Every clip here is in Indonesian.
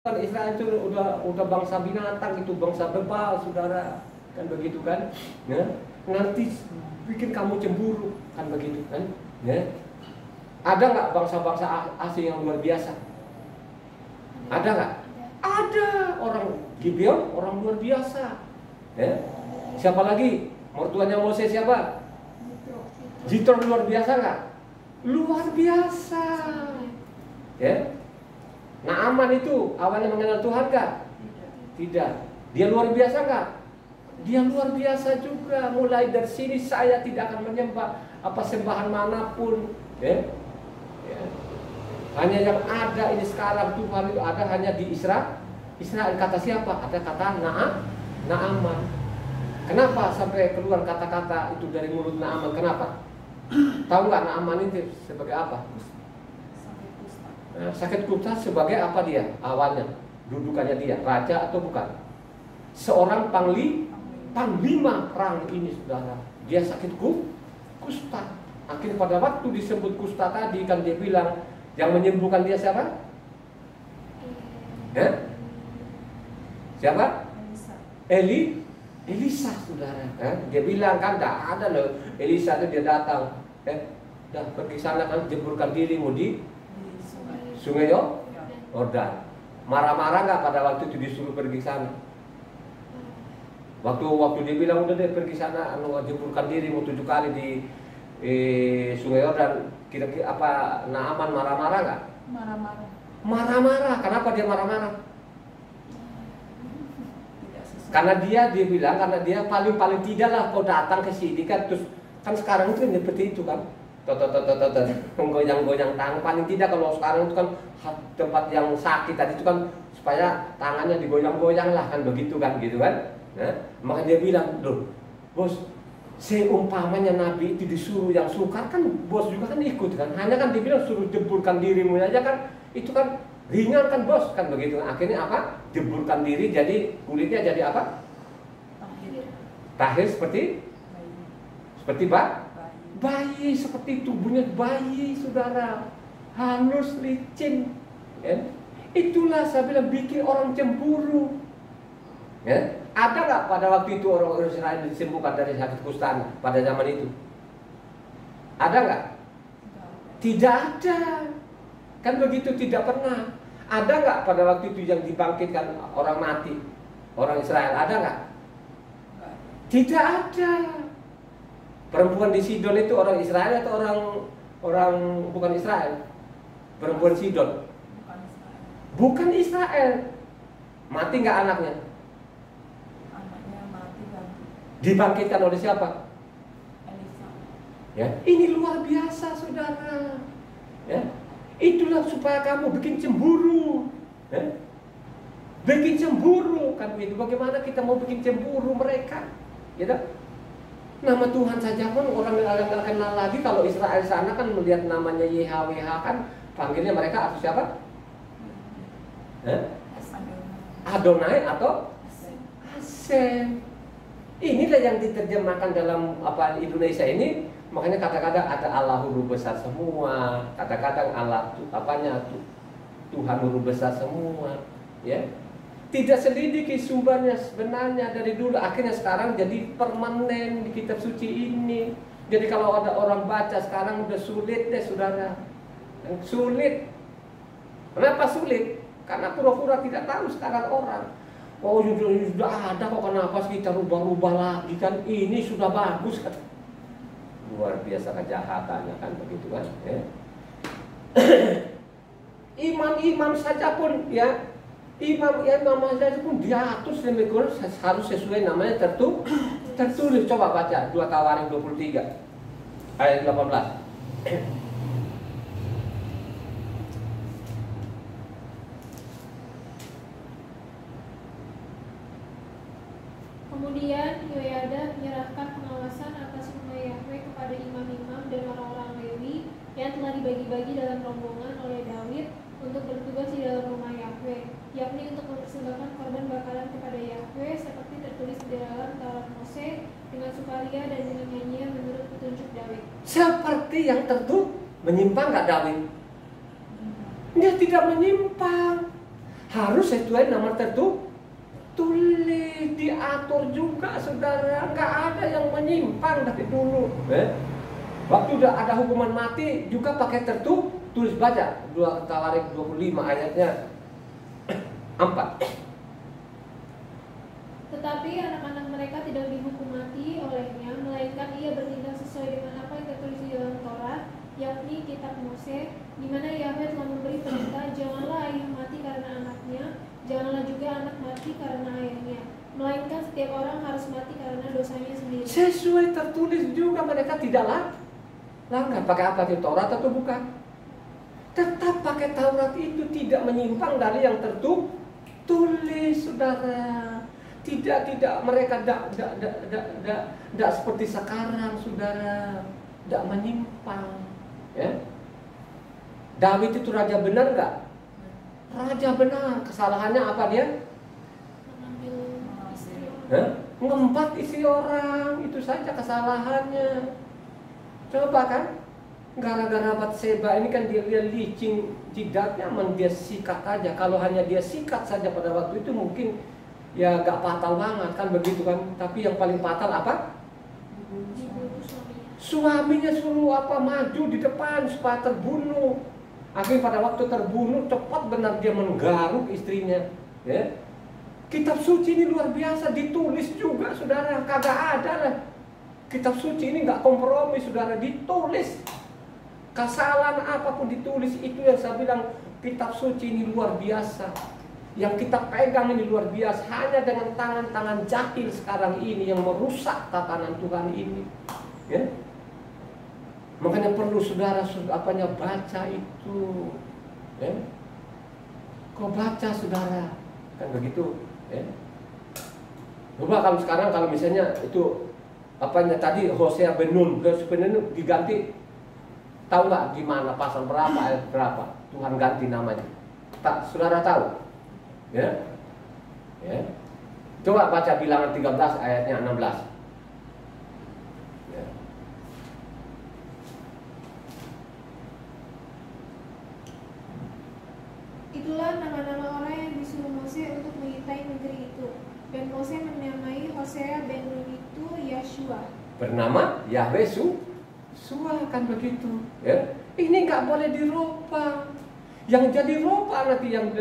Kan Israel itu udah bangsa binatang, itu bangsa bebal, saudara, kan begitu kan? Ya, nanti bikin kamu cemburu, kan begitu kan? Ya. Ada nggak bangsa-bangsa asing yang luar biasa? Ada nggak? Ada. Orang Gibeon, orang luar biasa. Ya. Siapa lagi? Mertuanya Moses siapa? Jitro luar biasa nggak? Luar biasa. Ya. Naaman itu awalnya mengenal Tuhan nggak? Tidak. Dia luar biasa nggak? Dia luar biasa juga. Mulai dari sini saya tidak akan menyembah apa sembahan manapun. Ya. Ya. Hanya yang ada ini sekarang Tuhan itu ada hanya di Israel. Israel kata siapa? Ada kata Naaman. Kenapa sampai keluar kata-kata itu dari mulut Naaman? Kenapa? Tahu nggak Naaman itu sebagai apa? Nah, sakit kusta sebagai apa dia awalnya? Dudukannya dia raja atau bukan? Seorang panglima perang ini, saudara. Dia sakit kusta. Akhirnya pada waktu disebut kusta tadi kan dia bilang yang menyembuhkan dia siapa? Siapa? Elisa, saudara. Dia bilang kan tidak ada loh. Elisa itu dia datang. Dah pergi sana kan jeburkan dirimu di Sungai Yordan. Marah-marah nggak pada waktu itu disuruh pergi sana? Waktu dia bilang udah deh pergi sana, jeburkan dirimu 7 kali di Sungai Yordan. Kira-kira apa Naaman marah-marah nggak? Marah-marah. Kenapa dia marah-marah? Karena dia bilang karena dia paling tidak lah kau datang ke sini kan, terus kan sekarang itu seperti itu kan. Goyang-goyang tangan paling tidak. Kalau sekarang itu kan tempat yang sakit tadi itu kan supaya tangannya digoyang-goyang lah kan begitu kan gitu kan. Nah, maka dia bilang, "Loh, bos, seumpamanya Nabi itu disuruh yang sukar kan bos juga kan ikut kan. Hanya kan dibilang suruh jeburkan dirimu aja kan itu kan ringan kan bos kan begitu. Akhirnya apa? Jeburkan diri jadi kulitnya jadi apa? Tahir seperti bayi, seperti tubuhnya bayi, saudara, halus, licin. Ya. Itulah saya bilang bikin orang cemburu. Ya. Ada nggak pada waktu itu orang Israel disembuhkan dari sakit kusta pada zaman itu? Ada nggak? Tidak ada. Kan begitu, tidak pernah. Ada nggak pada waktu itu yang dibangkitkan orang mati, orang Israel? Ada nggak? Tidak ada. Perempuan di Sidon itu orang Israel atau orang bukan Israel? Perempuan Sidon. Bukan Israel. Mati nggak anaknya? Anaknya mati kan. Dibangkitkan oleh siapa? Elisa. Ya, ini luar biasa, saudara. Ya, itulah supaya kamu bikin cemburu. Ya? Bikin cemburu kan begitu. Bagaimana kita mau bikin cemburu mereka? Gitu? Nama Tuhan saja pun orang nggak kenal lagi. Kalau Israel sana kan melihat namanya YHWH kan panggilnya mereka atau siapa? Adonai atau Hashem. Inilah yang diterjemahkan dalam apa Indonesia ini. Makanya kadang-kadang ada Allah huruf besar semua. Kadang-kadang Allah Tuhan huruf besar semua. Ya. Tidak selidiki sumbernya sebenarnya dari dulu. Akhirnya sekarang jadi permanen di kitab suci ini. Jadi kalau ada orang baca sekarang udah sulit deh, saudara. Sulit. Kenapa sulit? Karena pura-pura tidak tahu sekarang orang. Oh sudah ada kok, kenapa kita rubah-rubah lagi kan? Ini sudah bagus kan? Luar biasa kejahatannya kan begitu kan? Ya. Imam-imam saja pun ya. Imam saja pun diatur sedemikian harus sesuai namanya tertulis. Coba baca 2 Tawarin 23 ayat 18. Kemudian Yoyada menyerahkan pengawasan atas rumah Yahweh kepada imam-imam dan orang-orang Lewi yang telah dibagi-bagi dalam rombongan oleh Daud untuk bertugas di dalam rumah Yahweh, yakni untuk mempersembahkan korban bakaran kepada Yahweh seperti tertulis di dalam Taurat Mose dengan sukaria dan dengan nyanyian menurut petunjuk Daud. Seperti yang menyimpang nggak Daud? Dia tidak menyimpang. harus sesuai nama tertulis, diatur juga saudara, nggak ada yang menyimpang dari dulu. Waktu udah ada hukuman mati juga pakai tertulis, baca 2 Tawarik 25 ayatnya 4. Tetapi anak-anak mereka tidak dihukum mati olehnya, melainkan ia bertindak sesuai dengan apa yang tertulis di dalam Taurat, yakni kitab Mose, di mana Yahweh telah memberi perintah, janganlah ayah mati karena anaknya, janganlah juga anak mati karena ayahnya, melainkan setiap orang harus mati karena dosanya sendiri. Sesuai tertulis juga, mereka tidak langgar. Pakai apa di Taurat atau bukan? Tetap pakai Taurat, itu tidak menyimpang dari yang tertulis, saudara. Tidak mereka tidak seperti sekarang, saudara, tidak menyimpang. Ya. David itu raja benar nggak? Raja benar. Kesalahannya apa dia? Mengambil istri. Mengempat istri orang, itu saja kesalahannya. Coba kan, gara-gara Batseba ini kan dia licin jidatnya, dia sikat aja. Kalau hanya dia sikat saja pada waktu itu mungkin ya gak fatal banget kan begitu kan. Tapi yang paling fatal apa? Suaminya suruh apa, maju di depan supaya terbunuh. Akhirnya pada waktu terbunuh cepat benar dia menggaruk istrinya. Ya. Kitab suci ini luar biasa, ditulis juga saudara, kagak ada lah. Kitab suci ini nggak kompromi saudara, ditulis. Kesalahan apapun ditulis, itu yang saya bilang kitab suci ini luar biasa. Yang kita pegang ini luar biasa, hanya dengan tangan-tangan jahil sekarang ini yang merusak tatanan Tuhan ini. Ya? Makanya perlu saudara baca itu. Ya? Kau baca saudara, kan begitu. Ya? Coba kalau sekarang kalau misalnya itu tadi Hosea bin Nun diganti, tahu nggak di mana pasal berapa ayat berapa Tuhan ganti namanya? Tak, saudara tahu? Ya, ya. Coba baca Bilangan 13 ayatnya 16. Ya. Itulah nama-nama orang yang disuruh Mose untuk mengintai negeri itu. Dan Mose menamai Hosea bin Nun itu Yashua. Bernama Yahweh Sua, kan begitu. Ya. Ini nggak boleh dirubah. Yang jadi robah nanti yang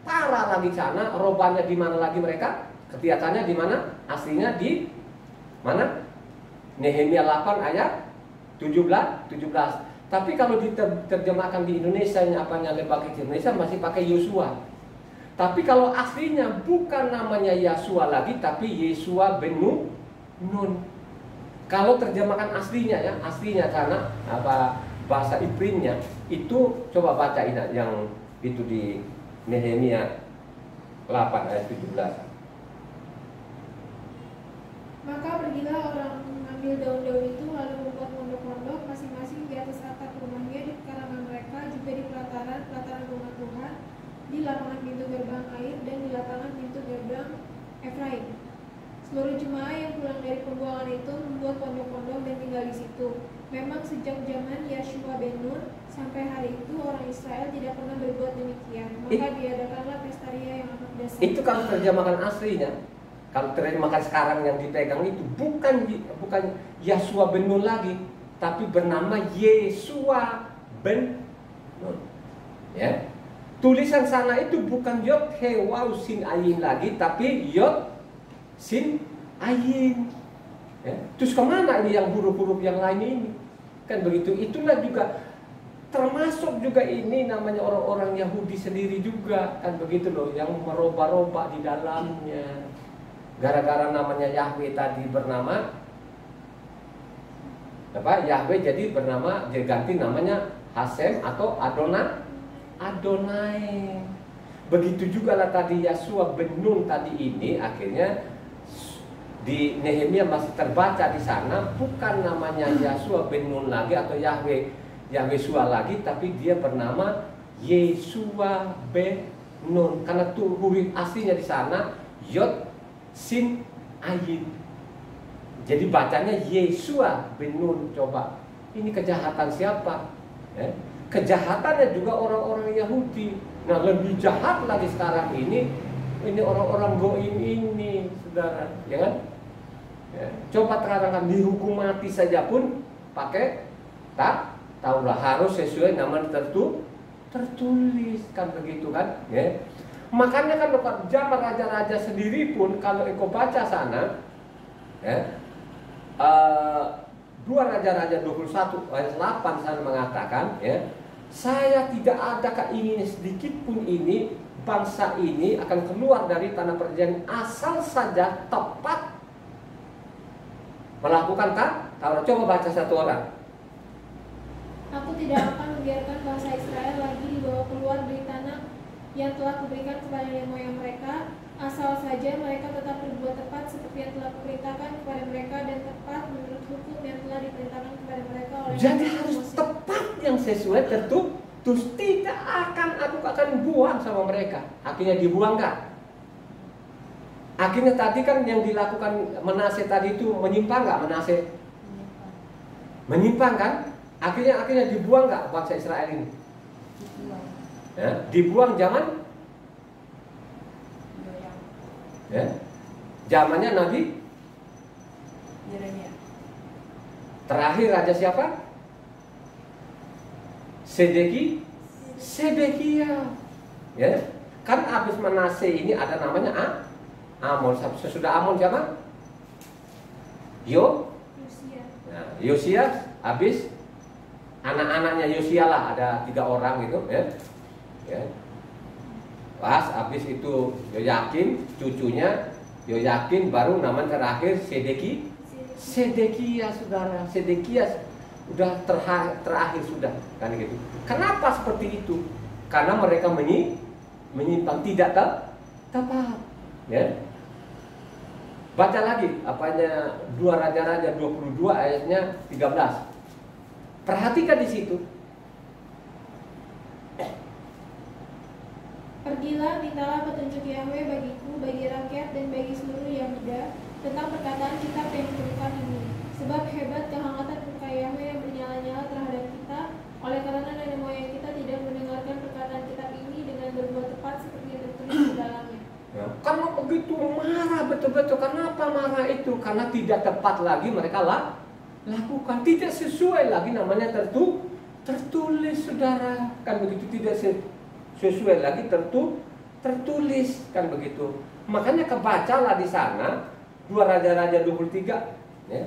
parah lagi sana, robahnya di mana lagi mereka? Kelihatannya di mana? Aslinya di mana? Nehemia 8 ayat 17. Tapi kalau diterjemahkan di Indonesia, Lembaga Indonesia masih pakai Yosua. Tapi kalau aslinya bukan namanya Yosua lagi, tapi Yesua bin Nun. Kalau terjemahkan aslinya ya, aslinya karena bahasa Ibraninya itu, coba baca ini yang itu di Nehemia 8 ayat 17. Maka pergilah orang mengambil daun-daun itu, lalu membuat pondok-pondok masing-masing di atas atap rumahnya, di karangan mereka, juga di pelataran rumah Tuhan, di lapangan pintu gerbang air, dan di lapangan pintu gerbang Efraim. Seluruh jemaah yang pulang dari pembuangan itu membuat pondok-pondok dan tinggal di situ. Memang sejak zaman Yashua bin Nun sampai hari itu orang Israel tidak pernah berbuat demikian. Maka diadakanlah pesta ria yang amat dasar. Itu kalau terjemahkan aslinya. Kalau terjemahkan sekarang yang dipegang itu bukan Yashua bin Nun lagi, tapi bernama Yesua bin Nun. Ya. Tulisan sana itu bukan Yod He Waw Sin Ayin lagi, tapi Yod Sin Ayin. Ya. Terus kemana ini yang huruf-huruf yang lain ini? Kan begitu. Itulah juga termasuk juga ini namanya orang-orang Yahudi sendiri juga, kan begitu loh, yang merubah-rubah di dalamnya. Gara-gara namanya Yahweh tadi bernama Yahweh jadi bernama, jadi ganti namanya Hasem atau Adonai. Begitu juga lah tadi Yashua bin Nun tadi ini akhirnya di Nehemia masih terbaca di sana bukan namanya Yashua bin Nun lagi atau Yahweh lagi, tapi dia bernama Yesua bin Nun karena tuh huruf aslinya di sana Yod Sin Ayin. Jadi bacanya Yesua bin Nun. Coba ini kejahatan siapa? kejahatannya juga orang-orang Yahudi. Nah, lebih jahat lagi sekarang ini orang-orang Goim ini, saudara, ya kan? Ya. Coba terangkan, dihukum mati saja pun pakai Taurat, harus sesuai nama tertulis kan begitu kan? Ya. Makanya kan zaman raja-raja sendiri pun kalau engkau baca sana, ya, 2 Raja-Raja 21 ayat 8 sana mengatakan, ya, saya tidak ada keinginan sedikit pun ini bangsa ini akan keluar dari tanah perjanjian asal saja tepat melakukan Taurat. Coba baca satu orang. Aku tidak akan membiarkan bangsa Israel lagi dibawa keluar dari tanah yang telah kuberikan kepada nenek moyang mereka, asal saja mereka tetap berbuat tepat seperti yang telah kuperintahkan kepada mereka dan tepat menurut hukum yang telah diperintahkan kepada mereka oleh Jadi harus tepat yang sesuai terus tidak aku akan buang sama mereka. Akhirnya dibuang kan? Akhirnya tadi kan yang dilakukan Manase tadi itu menyimpang nggak Manase? Menyimpang kan? Akhirnya dibuang nggak bangsa Israel ini? Ya, dibuang zaman? Ya, zamannya Nabi Yeremia. Terakhir raja siapa? Sedekia. Ya, kan habis Manase ini ada namanya Amon. Sesudah Amon siapa? Yosia. Nah, Yosia habis anak-anaknya Yosia lah, ada 3 orang gitu, ya. Ya. Pas habis itu Yoyakim, cucunya Yoyakim, baru nama terakhir Sedekia, saudara. Sedekia udah terakhir sudah, kan gitu. Kenapa seperti itu? Karena mereka menyimpang, tidak tepat, ya. Baca lagi apanya 2 Raja-Raja 22 ayatnya 13. Perhatikan di situ. Pergilah, mintalah petunjuk Yahweh bagiku, bagi rakyat dan bagi seluruh Yahuda tentang perkataan kitab yang ditemukan ini. Sebab hebat kehangatan murka Yahweh yang bernyala-nyala terhadap kita, oleh karena nenek moyang kita tidak mendengarkan perkataan kitab ini dengan berbuat tepat seperti yang tertulis di dalamnya. Ya, karena begitu marah betul-betul. Kenapa marah itu? Karena tidak tepat lagi mereka lakukan, tidak sesuai lagi namanya tertulis, saudara, kan begitu, tidak sesuai lagi tertulis, kan begitu. Makanya kebacalah di sana 2 Raja-Raja 23, ya,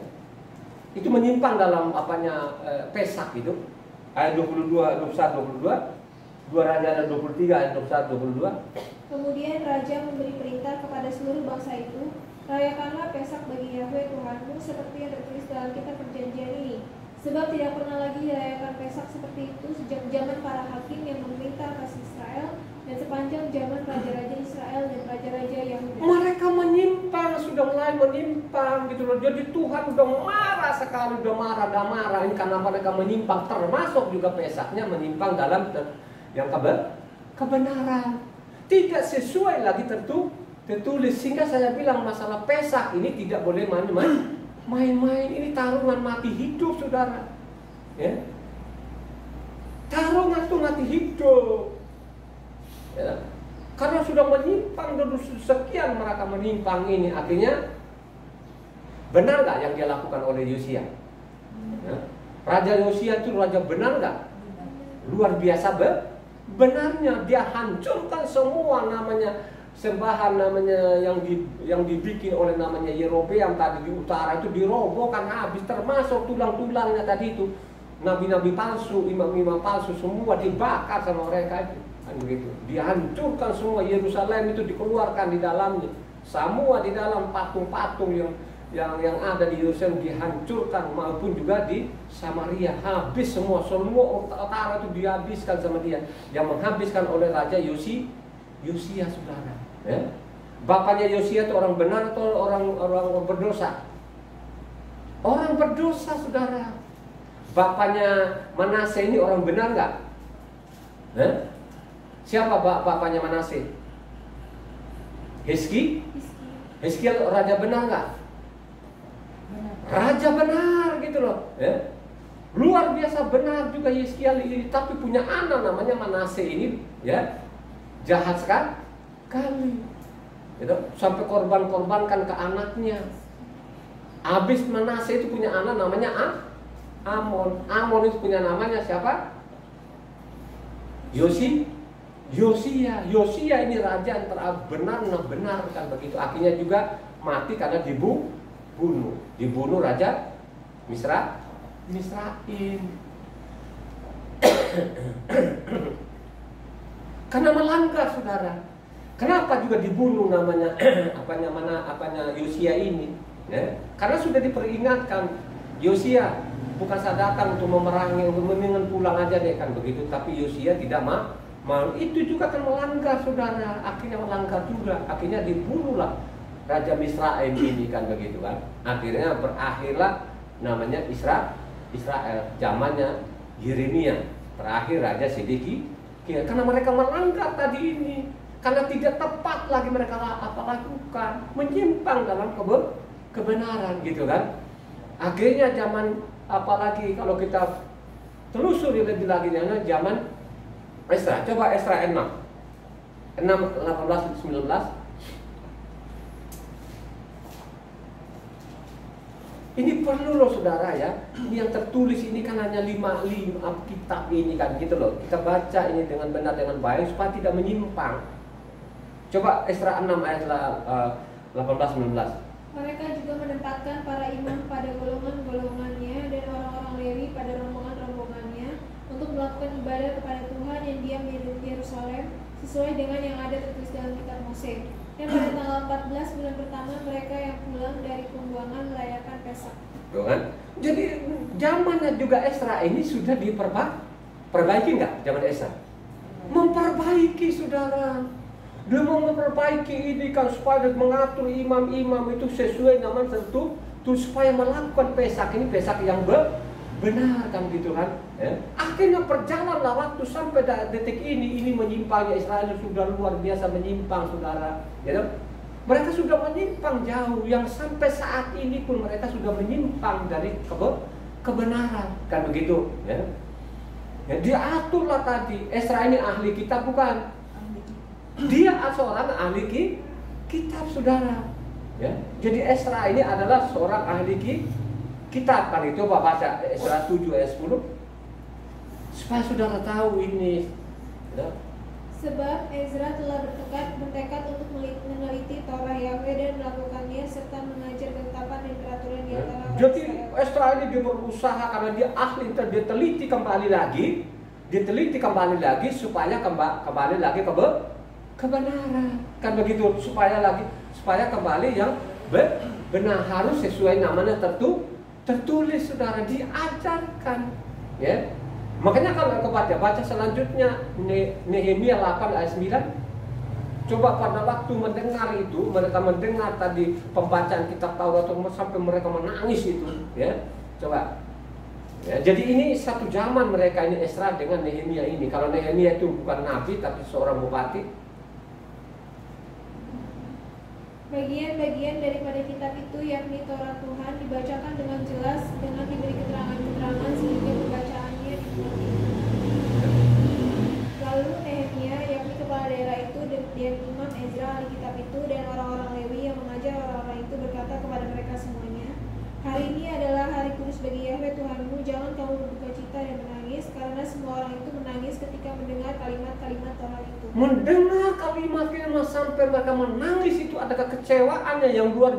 itu menyimpang dalam Pesak itu ayat 22, 21, 22, 2 Raja-Raja 23 ayat 21, 22. Kemudian raja memberi perintah kepada seluruh bangsa itu, rayakanlah Pesak bagi Yahweh Tuhanmu seperti yang tertulis dalam kitab perjanjian ini. Sebab tidak pernah lagi dirayakan Pesak seperti itu sejak zaman para hakim yang memerintah atas Israel dan sepanjang zaman raja-raja Israel dan raja-raja Yahuda. Mereka menyimpang, sudah mulai menyimpang gitu loh. Jadi Tuhan udah marah sekali, udah marah ini karena mereka menyimpang, termasuk juga Pesaknya menyimpang dalam yang kebenaran. Tidak sesuai lagi tertulis, sehingga saya bilang masalah Pesak ini tidak boleh main-main. Ini taruhan mati hidup, saudara, ya. Taruhan itu mati hidup, ya. Karena sudah menyimpang dulu sekian mereka menyimpang ini, akhirnya benar nggak yang dia lakukan oleh Yosia? Ya. Raja Yosia itu raja benar nggak? Luar biasa benarnya, dia hancurkan semua namanya sembahan namanya yang dibikin oleh namanya Yerobeam tadi di utara itu, dirobohkan habis, termasuk tulang-tulangnya tadi itu, nabi-nabi palsu, imam-imam palsu semua dibakar sama mereka itu, kan begitu. Dihancurkan semua, Yerusalem itu dikeluarkan di dalamnya, semua di dalam patung-patung yang ada di Yerusalem dihancurkan, maupun juga di Samaria, habis semua utara itu dihabiskan sama dia, yang menghabiskan oleh Raja Yosia, saudara. Ya. Bapaknya Yosia itu orang benar atau orang berdosa? Orang berdosa, saudara. Bapaknya Manase ini orang benar nggak? Siapa bapaknya Manase? Hizkiel raja benar nggak? Raja benar gitu loh, ya. luar biasa benar juga Yeskiel ini, tapi punya anak namanya Manase ini, ya, jahat sekali, gitu. Sampai korbankan ke anaknya. Habis Manase itu punya anak namanya Amon. Amon itu punya namanya siapa? Yosia ini raja yang benar kan begitu. Akhirnya juga mati karena dibunuh raja Misraim. Karena melanggar, saudara. Kenapa juga dibunuh namanya Yosia ini? Ya? Karena sudah diperingatkan, Yosia bukan saya datang untuk memerangi, mendingan pulang aja deh kan begitu. Tapi Yosia tidak mau. Itu juga kan melanggar, saudara. Akhirnya melanggar juga. Akhirnya dibunuhlah raja Misraim ini kan begitu kan. Akhirnya berakhirlah namanya Israel. Zamannya Yeremia. Terakhir raja Sedekia. Karena mereka melanggar tadi ini. Karena tidak tepat lagi mereka lakukan. Menyimpang dalam kebenaran gitu kan. Akhirnya zaman, apalagi kalau kita telusuri lebih lagi zaman Esra. Coba Esra 6 18 19. Ini perlu loh saudara ya. Ini yang tertulis ini kan hanya 5 kitab ini kan gitu loh. Kita baca ini dengan benar, dengan baik supaya tidak menyimpang. Coba Esra 6 ayat 18-19. Mereka juga menempatkan para imam pada golongan-golongannya dan orang-orang Lewi pada rombongan-rombongannya untuk melakukan ibadah kepada Tuhan yang diam di Yerusalem sesuai dengan yang ada tertulis dalam kitab Mose. Dan pada tanggal 14 bulan pertama mereka yang pulang dari pembuangan merayakan Pesak. Kan? Jadi zamannya juga Esra ini sudah diperbaiki nggak? Zaman Esra memperbaiki, saudara. Dia mau memperbaiki ini kan supaya mengatur imam-imam itu sesuai nama tertentu, supaya melakukan Pesak ini, Pesak yang benar kan gitu kan. Ya. Akhirnya berjalanlah waktu sampai detik ini menyimpangnya Israel sudah luar biasa menyimpang, saudara. Ya, mereka sudah menyimpang jauh, yang sampai saat ini pun mereka sudah menyimpang dari kebenaran kan begitu. Ya. Ya, diaturlah tadi. Esra ini ahli kitab bukan? Dia seorang ahli kitab, saudara. Ya. Jadi Esra ini adalah seorang ahli kitab kan itu. Coba baca Esra 7 ayat 10 supaya saudara tahu ini. Ya. Sebab Ezra telah bertekad untuk meneliti Torah Yahweh dan melakukannya serta mengajar ketetapan dan peraturan di antara orang Jadi Israel. Esra ini dia berusaha karena dia ahli, dia teliti kembali lagi supaya kembali lagi kebenaran kan begitu, supaya kembali yang benar, harus sesuai namanya tertulis, saudara, diajarkan ya. Makanya kalau kau baca selanjutnya Nehemia 8 ayat 9, coba pada waktu mendengar itu, mereka mendengar tadi pembacaan kitab Taurat sampai mereka menangis itu ya. Coba ya, jadi ini satu zaman mereka ini Esra dengan Nehemia ini. Kalau Nehemia itu bukan nabi tapi seorang bupati. Bagian-bagian daripada kitab itu, yakni Torah Tuhan, dibacakan dengan jelas dengan diberi keterangan-keterangan sehingga pembacaannya dimengerti. Lalu Nehemia, yakni kepala daerah itu, dan Imam Ezra ahli kitab itu, dan orang-orang Lewi yang mengajar orang-orang itu berkata kepada mereka semuanya, hari ini adalah hari kudus bagi Yahweh Tuhanmu, jangan kamu berduka cita dan menangis, karena semua orang itu menangis ketika mendengar kalimat-kalimat Torah itu. Mendengar kalimat-kalimat sampai mereka menangis itu ada kekecewaannya yang luar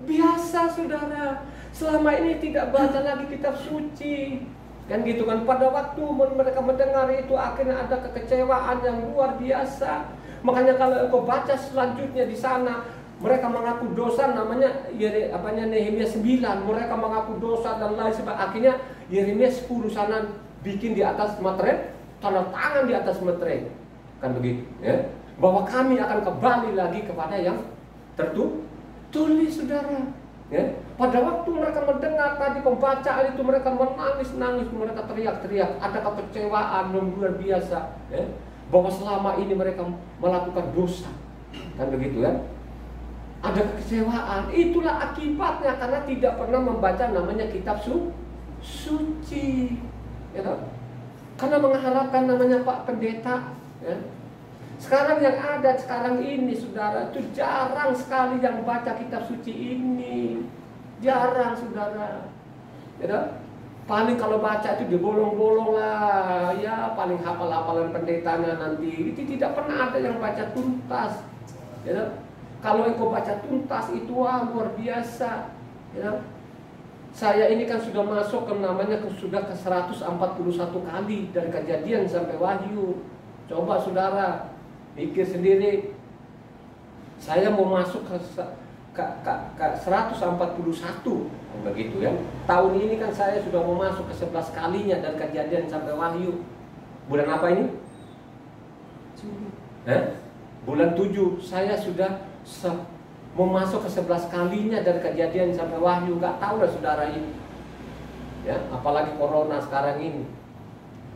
biasa, saudara. Selama ini tidak baca lagi kitab suci, kan gitu kan. Pada waktu mereka mendengar itu akhirnya ada kekecewaan yang luar biasa. Makanya kalau engkau baca selanjutnya di sana, mereka mengaku dosa, namanya Nehemia 9, mereka mengaku dosa dan lain sebagainya. Akhirnya Yeremia 10 sana bikin di atas materai, tanda tangan di atas materai, kan begitu ya, bahwa kami akan kembali lagi kepada yang tertulis, saudara ya. Pada waktu mereka mendengar tadi pembacaan itu, mereka menangis, mereka teriak-teriak, ada kekecewaan yang luar biasa ya, bahwa selama ini mereka melakukan dosa, kan begitu ya. Ada kekecewaan, itulah akibatnya karena tidak pernah membaca namanya kitab suci, ya toh? Karena mengharapkan namanya Pak Pendeta, ya. Sekarang yang ada sekarang ini saudara, itu jarang sekali yang baca kitab suci ini. Jarang saudara, ya toh? Paling kalau baca itu dibolong-bolong lah, ya paling hafal-hafalan pendetanya nanti. Itu tidak pernah ada yang baca tuntas, ya toh? Kalau engkau baca tuntas itu luar biasa, ya. Saya ini kan sudah masuk ke namanya sudah ke 141 kali dari Kejadian sampai Wahyu. Coba saudara pikir sendiri. Saya mau masuk ke 141 begitu ya. Tahun ini kan saya sudah mau masuk ke 11 kalinya dari Kejadian sampai Wahyu. Bulan apa ini? Bulan 7 saya sudah mau masuk ke 11 kalinya dari Kejadian sampai Wahyu. Gak tahu lah saudara ini, ya, apalagi corona sekarang ini,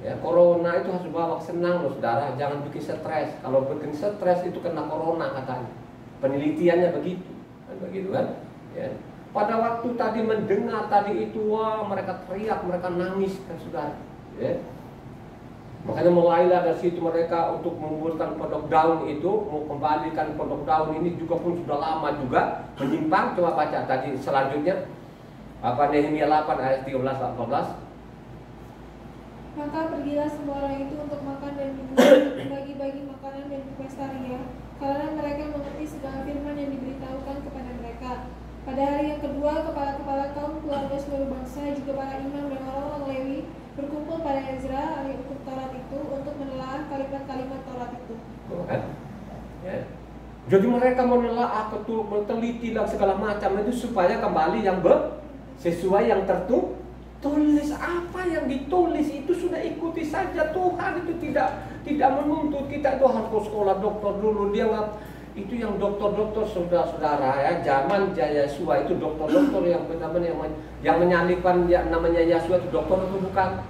ya. Corona itu harus bawa senang loh saudara, jangan bikin stres. Kalau bikin stres itu kena corona katanya, penelitiannya begitu kan, ya. Pada waktu tadi mendengar tadi itu, wah mereka teriak, mereka nangis kan saudara, ya. Makanya mulailah dari situ mereka untuk membuatkan pondok daun itu, mau kembalikan pondok daun ini juga pun sudah lama juga menyimpang. Coba baca tadi selanjutnya, apa Nehemia 8 ayat 13-14. Maka pergilah semua orang itu untuk makan dan minum, bagi-bagi makanan dan berpesta ria, karena mereka mengerti segala firman yang diberitahukan kepada mereka. Pada hari yang kedua, kepala-kepala kaum keluarga seluruh bangsa, juga para imam dan orang-orang Lewi berkumpul pada Ezra, ahli hukum Taurat itu, untuk menelaah kalimat-kalimat Taurat itu. Ya. Jadi mereka menelaah, meneliti dan segala macam itu supaya kembali yang sesuai yang tertulis. Apa yang ditulis itu sudah ikuti saja. Tuhan itu tidak menuntut kita itu harus sekolah dokter dulu. Dia nggak, itu yang dokter-dokter saudara-saudara ya, zaman Yesua itu dokter-dokter yang benar-benar yang menyalibkan yang namanya Yesua itu dokter itu bukan,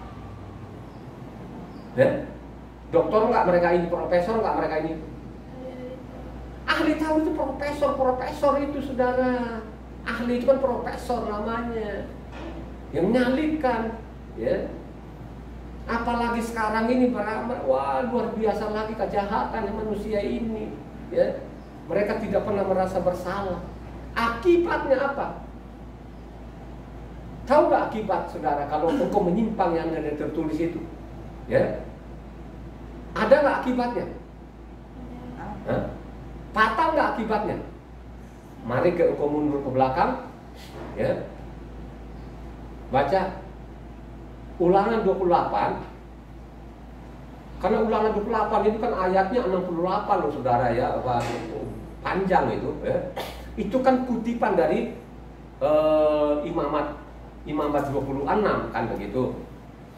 ya? Dokter nggak mereka ini, profesor nggak mereka ini, ahli Taurat itu profesor itu saudara, ahli itu kan profesor namanya, yang menyalibkan, ya. Apalagi sekarang ini wah luar biasa lagi kejahatan manusia ini, ya. Mereka tidak pernah merasa bersalah. Akibatnya apa? Tahu gak akibat saudara kalau engkau menyimpang yang ada tertulis itu? Ya, ada gak akibatnya? Fatal gak akibatnya? Mari engkau mundur ke belakang, ya. Baca Ulangan 28. Karena Ulangan 28 itu kan ayatnya 68 loh saudara ya, panjang itu, ya. Itu kan kutipan dari Imamat 26 kan begitu.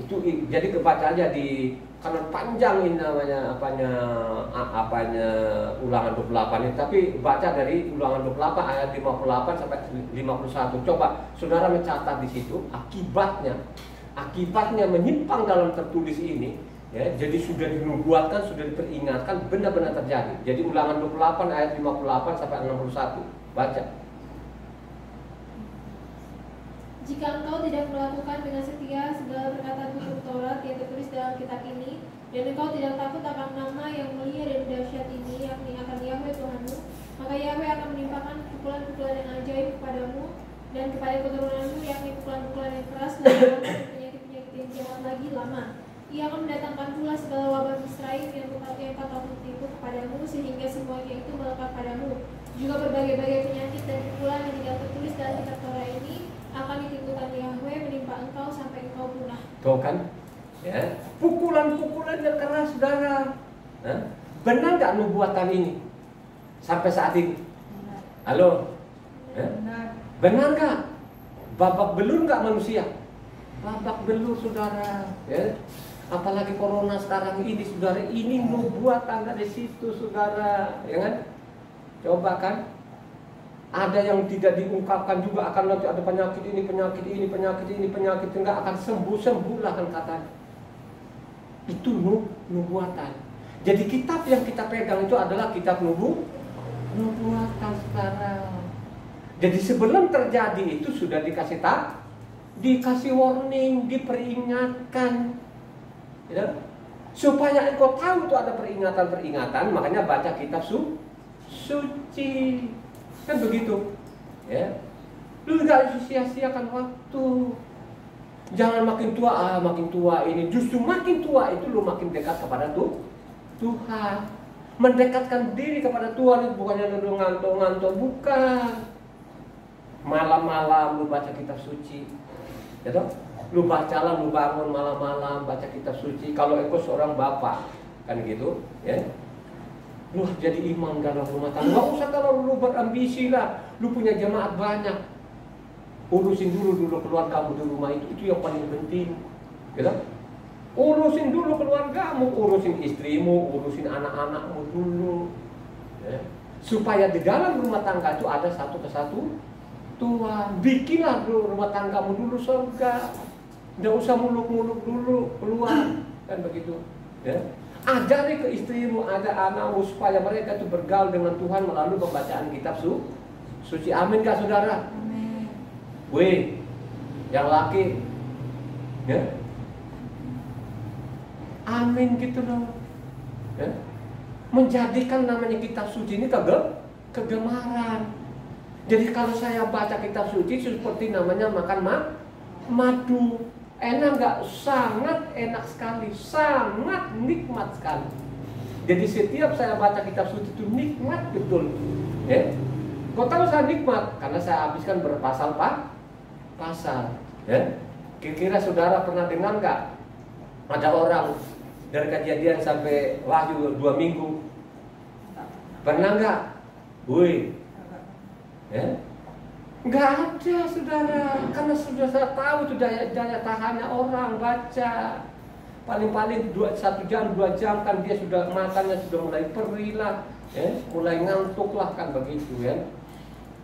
Itu jadi kebaca aja di, karena panjang ini namanya apanya Ulangan 28 ini, tapi baca dari Ulangan 28 ayat 58 sampai 51. Coba saudara mencatat di situ akibatnya menyimpang dalam tertulis ini, ya. Jadi sudah dinubuatkan, sudah diperingatkan, benar-benar terjadi. Jadi Ulangan 28 ayat 58 sampai 61. Baca. Jika engkau tidak melakukan dengan setia segala perkataan hukum Taurat yang tertulis dalam kitab ini, dan engkau tidak takut akan nama yang mulia dan dahsyat ini, yakni akan Yahweh Tuhanmu, maka Yahweh akan menimpakan pukulan-pukulan yang ajaib kepadamu dan kepada keturunanmu, yakni pukulan-pukulan yang keras dan penyakit-penyakit yang jahat lagi lama. Ia akan mendatangkan pula segala wabah Misraim yang kau takut itu kepadamu, sehingga semuanya itu melekat padamu. Juga berbagai-bagai penyakit dan pukulan yang tidak tertulis dalam kitab Taurat ini akan ditimbulkan Yahweh menimpa engkau sampai engkau punah. Tuh kan, ya, pukulan-pukulan yang keras saudara. Benar nggak nubuatan ini sampai saat ini? Halo, benar nggak? Babak belur nggak manusia? Babak belur saudara, ya. Apalagi corona sekarang ini saudara, ini nubuatan dari situ saudara, ya kan? Coba kan, ada yang tidak diungkapkan juga akan nanti ada penyakit ini enggak akan sembuh lah kan katanya. Itu nubuatan. Jadi kitab yang kita pegang itu adalah kitab nubuatan saudara. Jadi sebelum terjadi itu sudah dikasih dikasih warning, diperingatkan, ya. Supaya engkau tahu itu ada peringatan-peringatan, makanya baca kitab suci, kan begitu, ya. Lu nggak sia-siakan waktu. Jangan makin tua ini, justru makin tua itu lu makin dekat kepada Tuhan. Mendekatkan diri kepada Tuhan itu bukannya lu ngantuk-ngantuk, bukan. Malam-malam lu baca kitab suci, ya toh? Lu bacalah, lu bangun malam-malam baca kitab suci. Kalau engkau seorang bapak, kan gitu, ya. Lu jadi imam dalam rumah tangga. Gak usah kalau lu berambisi lah, lu punya jemaat banyak. Urusin dulu keluargamu di rumah itu yang paling penting, gitu. Urusin dulu keluargamu, urusin istrimu, urusin anak-anakmu dulu, ya. Supaya di dalam rumah tangga itu ada satu kesatuan. Bikinlah dulu rumah tanggamu dulu surga. Nggak usah muluk-muluk dulu keluar, kan begitu, ya. Ajari ke istrimu, ada anakmu supaya mereka itu bergaul dengan Tuhan melalui pembacaan kitab suci. Amin gak saudara? Amin. Weh, yang laki, ya, amin gitu loh, ya. Menjadikan namanya kitab suci ini kegemaran. Jadi kalau saya baca kitab suci seperti namanya makan madu. Enak nggak? Sangat enak sekali, sangat nikmat sekali. Jadi setiap saya baca kitab suci itu nikmat betul, ya. Kau tahu saya nikmat karena saya habiskan berpasal pasal, ya. Kira-kira saudara pernah dengar nggak? Ada orang dari Kejadian sampai Wahyu 2 minggu, pernah nggak? Woi, ya. Nggak ada saudara, karena sudah saya tahu itu daya tahannya orang baca. Paling-paling 1 jam 2 jam kan dia sudah matanya sudah mulai perih lah, ya, mulai ngantuk lah, kan begitu, ya.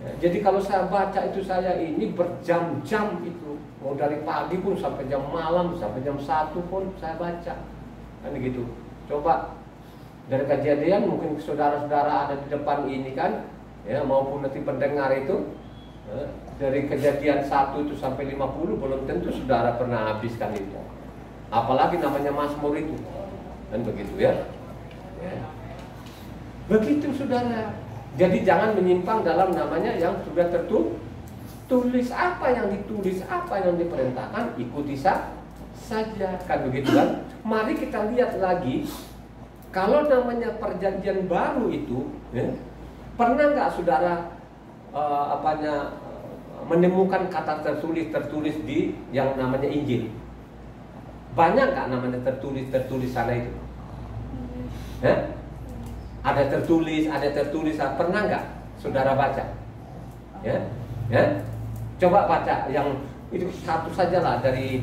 Ya, jadi kalau saya baca itu saya ini berjam-jam itu, mau dari pagi pun sampai jam malam, sampai jam 1 pun saya baca, kan gitu. Coba dari Kejadian mungkin saudara-saudara ada di depan ini kan, ya, maupun nanti pendengar itu. Dari Kejadian 1 itu sampai 50 belum tentu saudara pernah habiskan itu. Apalagi namanya Mazmur itu, dan begitu, ya. Begitu saudara. Jadi jangan menyimpang dalam namanya yang sudah tertulis. Apa yang ditulis, apa yang diperintahkan, ikuti saja, kan begitu kan. Mari kita lihat lagi, kalau namanya perjanjian baru itu, ya, pernah nggak saudara menemukan kata tertulis di yang namanya Injil? Banyak nggak namanya tertulis sana itu? Ada tertulis, pernah nggak saudara baca? Ya, coba baca yang itu satu saja lah dari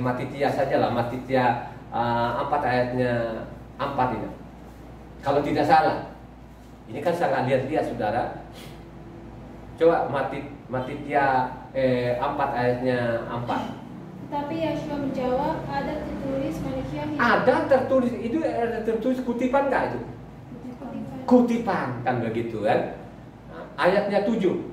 Matitia saja lah, Matitia 4 ayatnya 4 ini. Kalau tidak salah, ini kan saya lihat saudara. Coba Matitia 4 ayatnya 4. Tapi Yeshua menjawab, ada tertulis manusia hidup. Ada tertulis, itu ada tertulis kutipan nggak itu? Kutipan, kan begitu kan? Ayatnya 7.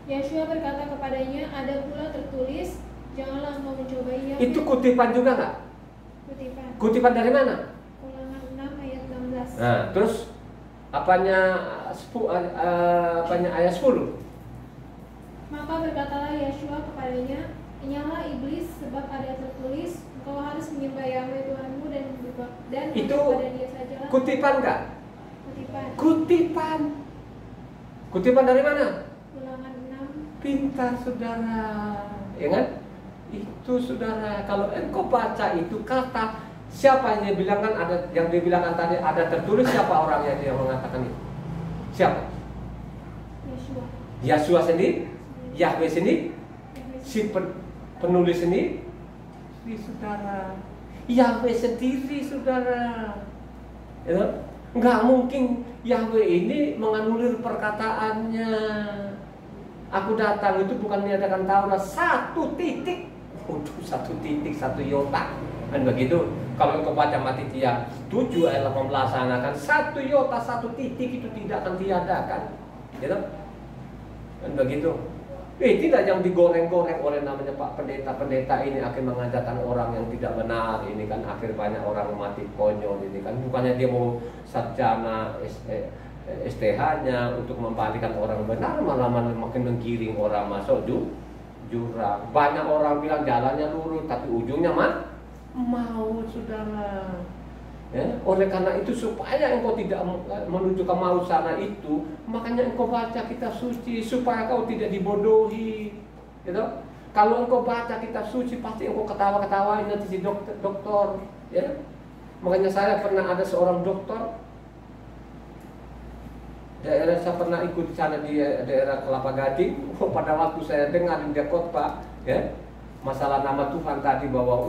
Yeshua berkata kepadanya, ada pula tertulis, janganlah engkau mencobainya. Itu kutipan juga nggak? Kutipan. Kutipan dari mana? Ulangan 6 ayat 16. Nah, terus apanya ayat 10? Maka berkatalah Yeshua kepadanya, inyalah iblis, sebab ada tertulis, engkau harus menyembah Yahweh Tuhanmu dan Itu kepada Dia sajalah. kutipan nggak? Kutipan. Kutipan dari mana? Ulangan 6. Pintar saudara, ya kan? Itu saudara, kalau engkau baca itu kata, siapa yang dibilangkan ada, yang dibilangkan tadi ada tertulis, siapa orangnya yang mengatakan itu? Siapa? Yeshua sendiri, Yahweh sendiri, si penulis sendiri, saudara. Yahweh sendiri saudara, ya, nggak mungkin Yahweh ini menganulir perkataannya. Aku datang itu bukan meniadakan Taurat, 1 titik, untuk 1 titik 1 iota, kan begitu. Kalau kau baca Matitia 7 ayat 18 akan 1 iota 1 titik itu tidak akan tiadakan, gitu, kan begitu. Tidak yang digoreng-goreng oleh namanya Pak Pendeta ini akan mengajarkan orang yang tidak benar. Ini kan akhir banyak orang mati konyol ini kan. Bukannya dia mau sarjana STH-nya untuk membalikan orang benar, malah makin menggiring orang masuk jurang. Banyak orang bilang jalannya lurus, tapi ujungnya mau, saudara. Ya, oleh karena itu supaya engkau tidak menuju ke maut sana itu, makanya engkau baca kitab suci supaya kau tidak dibodohi, gitu. Kalau engkau baca kitab suci pasti engkau ketawa-ketawain nanti si dokter, ya. Makanya saya pernah ada seorang dokter daerah, saya pernah ikut di sana di daerah Kelapa Gading. Pada waktu saya dengar dia khotbah, ya, masalah nama Tuhan tadi bahwa,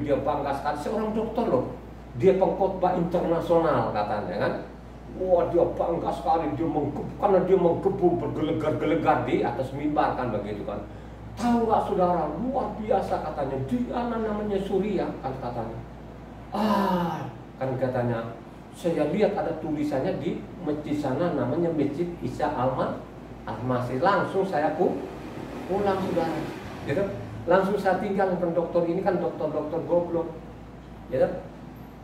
dia bangga sekali seorang dokter loh. Dia pengkhotbah internasional katanya kan. Wah, dia bangga sekali, karena dia menggebu bergelegar-gelegar di atas mimbar kan begitu kan. Tahu nggak saudara, luar biasa katanya. Dia namanya Surya kan katanya. Kan katanya, saya lihat ada tulisannya di masjid sana namanya Masjid Isa Al-Masih. Langsung saya pulang saudara. Gitu. Langsung saya tinggalkan dokter ini kan dokter goblok. Gitu.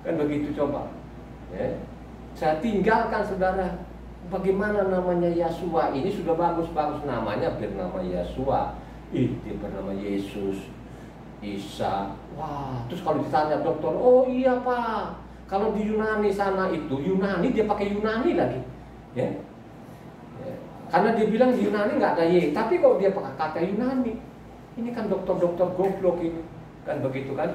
Kan begitu coba, ya. Saya tinggalkan saudara. Bagaimana namanya Yesua ini sudah bagus-bagus namanya, bernama Yesua, dia bernama Yesus, Isa. Wah, terus kalau ditanya dokter, oh iya Pak, kalau di Yunani sana itu Yunani, dia pakai Yunani lagi, ya. Karena dia bilang di Yunani nggak ada Y, tapi kalau dia pakai kata Yunani, ini kan dokter-dokter goblok ini, kan begitu kan?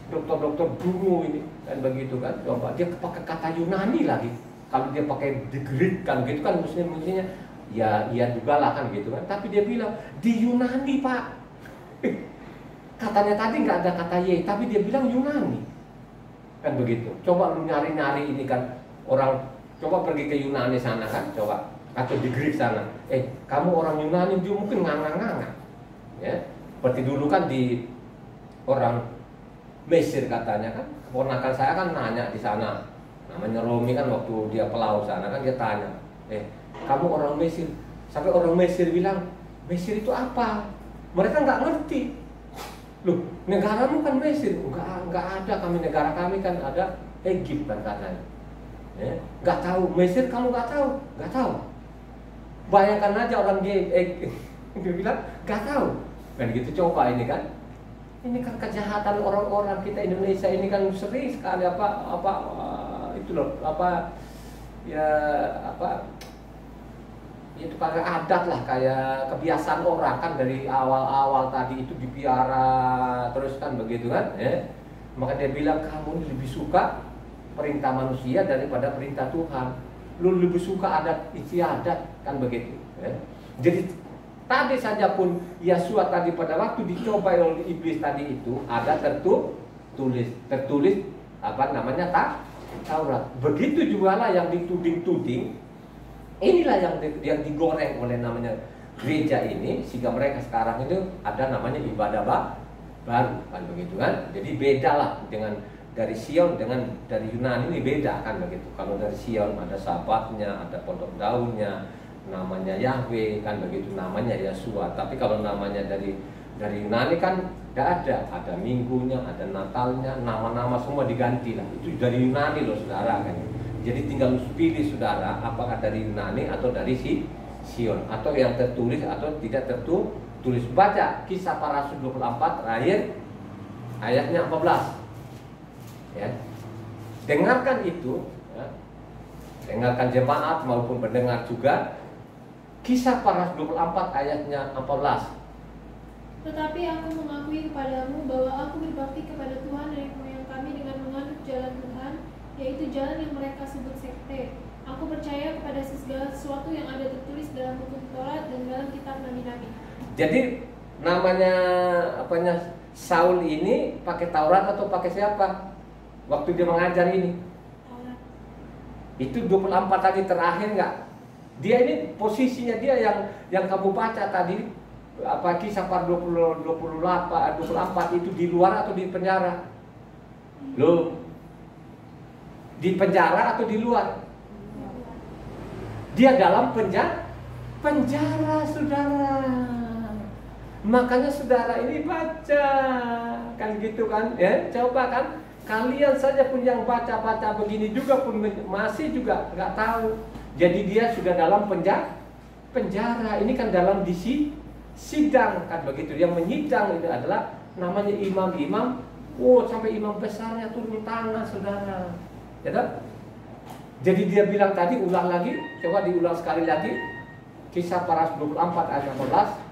Dokter-dokter dungu ini kan begitu kan, coba dia pakai kata Yunani lagi. Kalau dia pakai di Greek kan gitu kan, mestinya ya juga lah kan gitu kan, tapi dia bilang di Yunani Pak. Katanya tadi nggak ada kata Y, tapi dia bilang Yunani kan begitu. Coba lu nyari-nyari ini kan, orang coba pergi ke Yunani sana kan, coba, atau di Greek sana, kamu orang Yunani, dia mungkin nganga-nganga, ya. Seperti dulu kan di orang Mesir katanya kan, keponakan saya kan nanya di sana, namanya Romi kan, waktu dia pelaut sana kan dia tanya, kamu orang Mesir, sampai orang Mesir bilang, Mesir itu apa? Mereka nggak ngerti. Loh, negaramu kan Mesir, nggak ada, negara kami kan ada Egypt kan katanya. Nggak tahu, Mesir kamu nggak tahu. Bayangkan aja orang dia bilang nggak tahu, kan gitu. Coba ini kan. Ini kan kejahatan orang-orang kita Indonesia ini kan sering sekali itu loh, itu kayak adat lah, kayak kebiasaan orang kan dari awal-awal tadi itu dipiara terus kan begitu kan, ya. Maka dia bilang kamu lebih suka perintah manusia daripada perintah Tuhan. Lu lebih suka adat istiadat kan begitu, ya. Jadi tadi saja pun Yesua tadi pada waktu dicoba oleh iblis tadi itu ada tertulis apa namanya Taurat. Begitu juga lah yang dituding-tuding. Inilah yang digoreng oleh namanya gereja ini, sehingga mereka sekarang itu ada namanya ibadah baru kan begitu kan. Jadi beda lah dengan dari Sion dengan dari Yunani ini beda kan begitu. Kalau dari Sion ada sabatnya, ada pondok daunnya, namanya Yahweh kan begitu, namanya Yesua. Tapi kalau namanya dari Yunani kan tidak ada minggunya, ada Natalnya, nama-nama semua diganti lah. Itu dari Yunani loh saudara kan. Jadi tinggal pilih saudara apakah dari Yunani atau dari Sion, atau yang tertulis atau tidak tertulis. Baca Kisah Para Rasul 24 ayatnya 14, ya. Dengarkan itu, ya. Dengarkan jemaat maupun pendengar juga. Kisah Para Rasul 24 ayatnya 14. Tetapi aku mengakui kepadamu bahwa aku berbakti kepada Tuhan dari moyang kami dengan menganut jalan Tuhan, yaitu jalan yang mereka sebut sekte. Aku percaya kepada segala sesuatu yang ada tertulis dalam buku Taurat dan dalam kitab nabi-nabi. Jadi namanya Saul ini pakai Taurat atau pakai siapa? Waktu dia mengajar ini. Taurat. Itu 24 tadi terakhir nggak? Dia ini posisinya dia yang kamu baca tadi, Kisah Para 24 itu di luar atau di penjara? Loh, di penjara atau di luar? Dia dalam penjara saudara. Makanya saudara ini baca, kan gitu kan? Ya, coba kan, kalian saja pun yang baca-baca begini juga pun masih juga nggak tahu. Jadi dia sudah dalam penjara. Ini kan dalam sidang kan begitu. Yang menyidang itu adalah namanya imam-imam. Oh, sampai imam besarnya turun tangan, saudara. Ya tak? Jadi dia bilang tadi, ulang lagi, coba diulang sekali lagi. Kisah Para 24 ayat 18.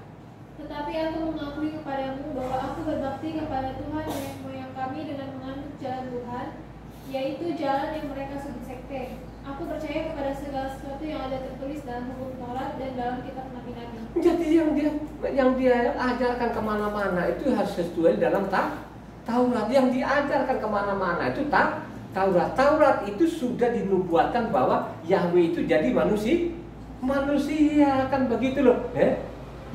Tetapi aku mengakui kepadamu bahwa aku berbakti kepada Tuhan nenek moyang kami dengan menganut jalan Tuhan, yaitu jalan yang mereka sebut sekte. Aku percaya kepada segala sesuatu yang ada tertulis dalam hukum Taurat dan dalam kitab nabi-nabi. Jadi yang dia ajarkan kemana-mana itu harus sesuai dalam Taurat. Yang diajarkan kemana-mana itu Taurat. Taurat itu sudah dinubuatkan bahwa Yahweh itu jadi manusia kan begitu loh.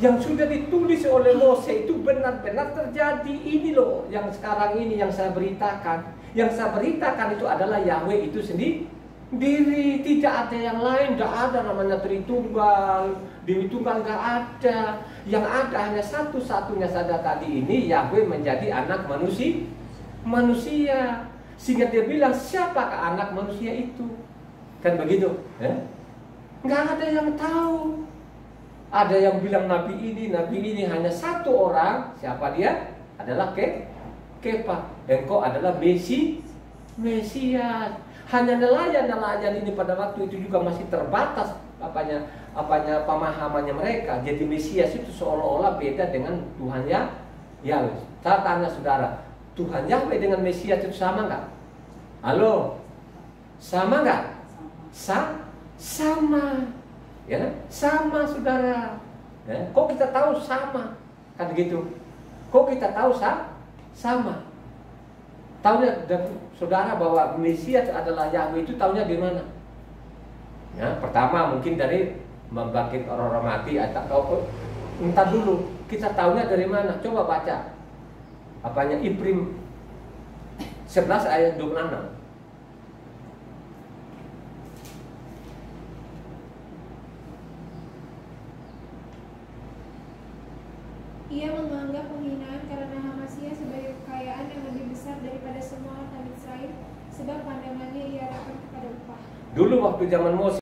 Yang sudah ditulis oleh Mose itu benar-benar terjadi. Ini loh yang sekarang ini yang saya beritakan. Yang saya beritakan itu adalah Yahweh itu sendiri. Tidak ada yang lain, tidak ada namanya Tritunggal, Dewi Tunggal, nggak ada. Yang ada hanya satu-satunya saja tadi ini, Yahweh menjadi anak manusia. Sehingga dia bilang, siapakah anak manusia itu? Kan begitu. Nggak ada yang tahu. Ada yang bilang nabi ini hanya satu orang. Siapa dia? Adalah Kepa. Engkau adalah Mesias. Hanya nelayan ini pada waktu itu juga masih terbatas apanya pemahamannya mereka. Jadi Mesias itu seolah-olah beda dengan Tuhan Yahweh. Saya tanya saudara, Tuhan Yahweh dengan Mesias itu sama nggak? Halo, sama nggak? Sama, ya, sama saudara. Kok kita tahu sama? Kan gitu. Kok kita tahu sama? Tahunya dan saudara bahwa Mesias adalah Yahweh itu tahunya di mana? Ya, pertama mungkin dari membangkit orang-orang mati atau entah dulu. Kita tahunya dari mana? Coba baca. Apanya Ibrim 11 ayat 26. Ia menganggap penghinaan karena Hamasya sebagai kekayaan yang lebih besar daripada semua harta Israel, sebab pandangannya ia dapat kepada upah. Dulu waktu zaman Mose